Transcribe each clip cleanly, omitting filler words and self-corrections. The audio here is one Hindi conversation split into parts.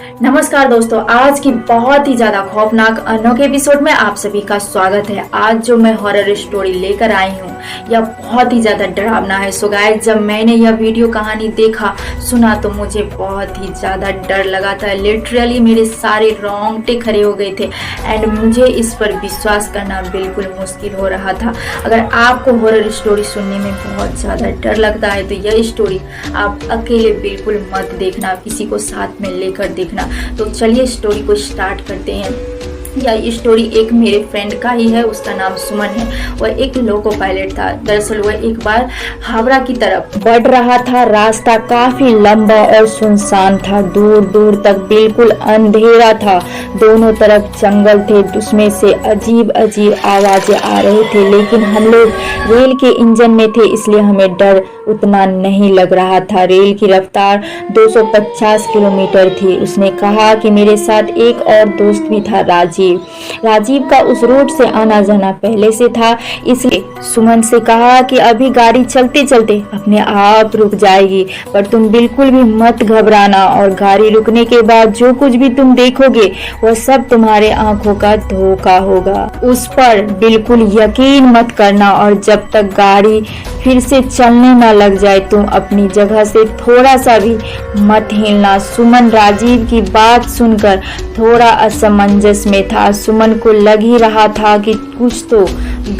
नमस्कार दोस्तों, आज की बहुत ही ज्यादा खौफनाक अनोखे एपिसोड में आप सभी का स्वागत है। आज जो मैं हॉरर स्टोरी लेकर आई हूँ यह बहुत ही ज्यादा डरावना है। सो गाइस, जब मैंने यह वीडियो कहानी देखा सुना तो मुझे बहुत ही ज्यादा डर लगा था। लिटरली मेरे सारे रोंगटे खड़े हो गए थे एंड मुझे इस पर विश्वास करना बिल्कुल मुश्किल हो रहा था। अगर आपको हॉरर स्टोरी सुनने में बहुत ज्यादा डर लगता है तो यह स्टोरी आप अकेले बिल्कुल मत देखना, किसी को साथ में लेकर देखना। तो चलिए स्टोरी को स्टार्ट करते हैं। यह स्टोरी एक मेरे फ्रेंड का ही है, उसका नाम सुमन है। वह एक लोको पायलट था। दरअसल वह एक बार हावड़ा की तरफ बढ़ रहा था। रास्ता काफी लंबा और सुनसान था, दूर दूर तक बिल्कुल अंधेरा था। दोनों तरफ जंगल थे, उसमें से अजीब अजीब आवाजें आ रही थी। लेकिन हम लोग रेल के इंजन में थे इसलिए हमें डर उतना नहीं लग रहा था। रेल की रफ्तार 250 किलोमीटर थी। उसने कहा कि मेरे साथ एक और दोस्त भी था, राजीव का उस रोड से आना जाना पहले से था, इसलिए सुमन से कहा कि अभी गाड़ी चलते चलते अपने आप रुक जाएगी, पर तुम बिल्कुल भी मत घबराना और गाड़ी रुकने के बाद जो कुछ भी तुम देखोगे वह सब तुम्हारे आंखों का धोखा होगा। उस पर बिल्कुल यकीन मत करना और जब तक गाड़ी फिर से चलने न लग जाए तुम अपनी जगह से थोड़ा सा भी मत हिलना। सुमन राजीव की बात सुनकर थोड़ा असमंजस में था। सुमन को लग ही रहा था कि कुछ तो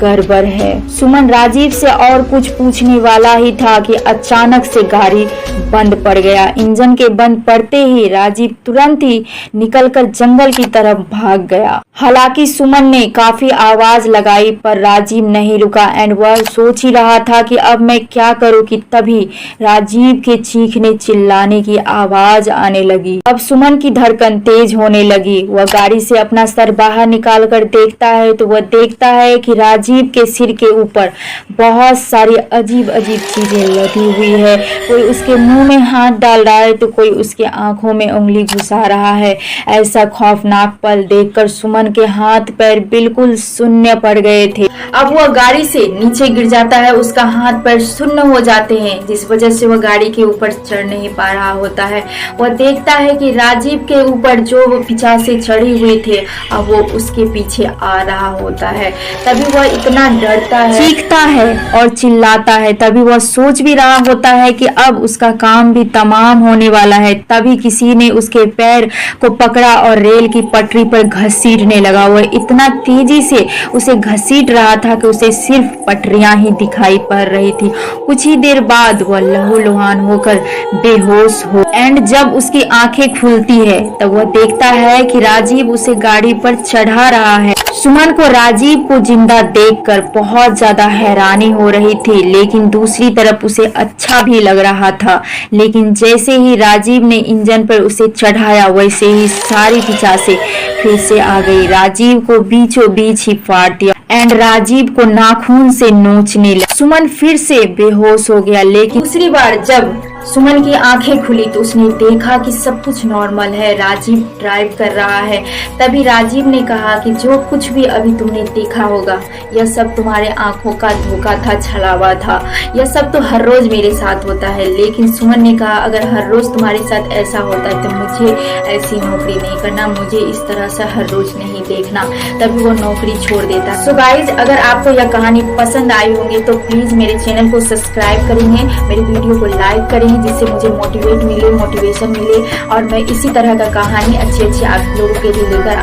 गड़बड़ है। सुमन राजीव से और कुछ पूछने वाला ही था कि अचानक से गाड़ी बंद पड़ गया। इंजन के बंद पड़ते ही राजीव तुरंत ही निकलकर जंगल की तरफ भाग गया। हालांकि सुमन ने काफी आवाज लगाई पर राजीव नहीं रुका एंड वह सोच ही रहा था कि अब मैं क्या करूं कि तभी राजीव के चीखने चिल्लाने की आवाज आने लगी। अब सुमन की धड़कन तेज होने लगी। वह गाड़ी से अपना सर बाहर निकाल कर देखता है तो वह देखता है कि राजीव के सिर के ऊपर बहुत सारी अजीब अजीब चीजें लगी हुई है। कोई उसके मुंह में हाथ डाल रहा है तो कोई उसके आंखों में उंगली घुसा रहा है। ऐसा खौफनाक पल देखकर सुमन के हाथ पैर बिल्कुल शून्य पड़ गए थे। अब वह गाड़ी से नीचे गिर जाता है, उसका हाथ पैर शून्य हो जाते हैं, जिस वजह से वह गाड़ी के ऊपर चढ़ नहीं पा रहा होता है। वह देखता है कि राजीव के ऊपर जो वो पीछा से चढ़ी हुई थे अब वो उसके पीछे आ रहा होता है। तभी वह इतना डरता है, चीखता है और चिल्लाता है। तभी वह सोच भी रहा होता है कि अब उसका काम भी तमाम होने वाला है। तभी किसी ने उसके पैर को पकड़ा और रेल की पटरी पर घसीटने लगा। वह इतना तेजी से उसे घसीट रहा था कि उसे सिर्फ पटरियां ही दिखाई पड़ रही थी। कुछ ही देर बाद वह लहूलुहान होकर बेहोश हो एंड जब उसकी आंखें खुलती है तब वह देखता है कि राजीव उसे गाड़ी पर चढ़ा रहा है। सुमन को राजीव को जिंदा देखकर बहुत ज्यादा हैरानी हो रही थी, लेकिन दूसरी तरफ उसे अच्छा भी लग रहा था। लेकिन जैसे ही राजीव ने इंजन पर उसे चढ़ाया वैसे ही सारी पिचासे फिर से आ गई। राजीव को बीचों बीच ही फाड़ दिया एंड राजीव को नाखून से नोचने लगा। सुमन फिर से बेहोश हो गया। लेकिन दूसरी बार जब सुमन की आंखें खुली तो उसने देखा कि सब कुछ नॉर्मल है, राजीव ड्राइव कर रहा है। तभी राजीव ने कहा कि जो कुछ भी अभी तुमने देखा होगा यह सब तुम्हारे आंखों का धोखा था, छलावा था। यह सब तो हर रोज मेरे साथ होता है। लेकिन सुमन ने कहा अगर हर रोज तुम्हारे साथ ऐसा होता है तो मुझे ऐसी नौकरी नहीं करना, मुझे इस तरह से हर रोज नहीं देखना। तभी वो नौकरी छोड़ देता। सो गाइज, अगर आपको यह कहानी पसंद आई होंगी तो प्लीज मेरे चैनल को सब्सक्राइब करेंगे, मेरे वीडियो को लाइक करेंगे जिससे मुझे मोटिवेशन मिले और मैं इसी तरह का कहानी अच्छी आप लोगों के लिए लेकर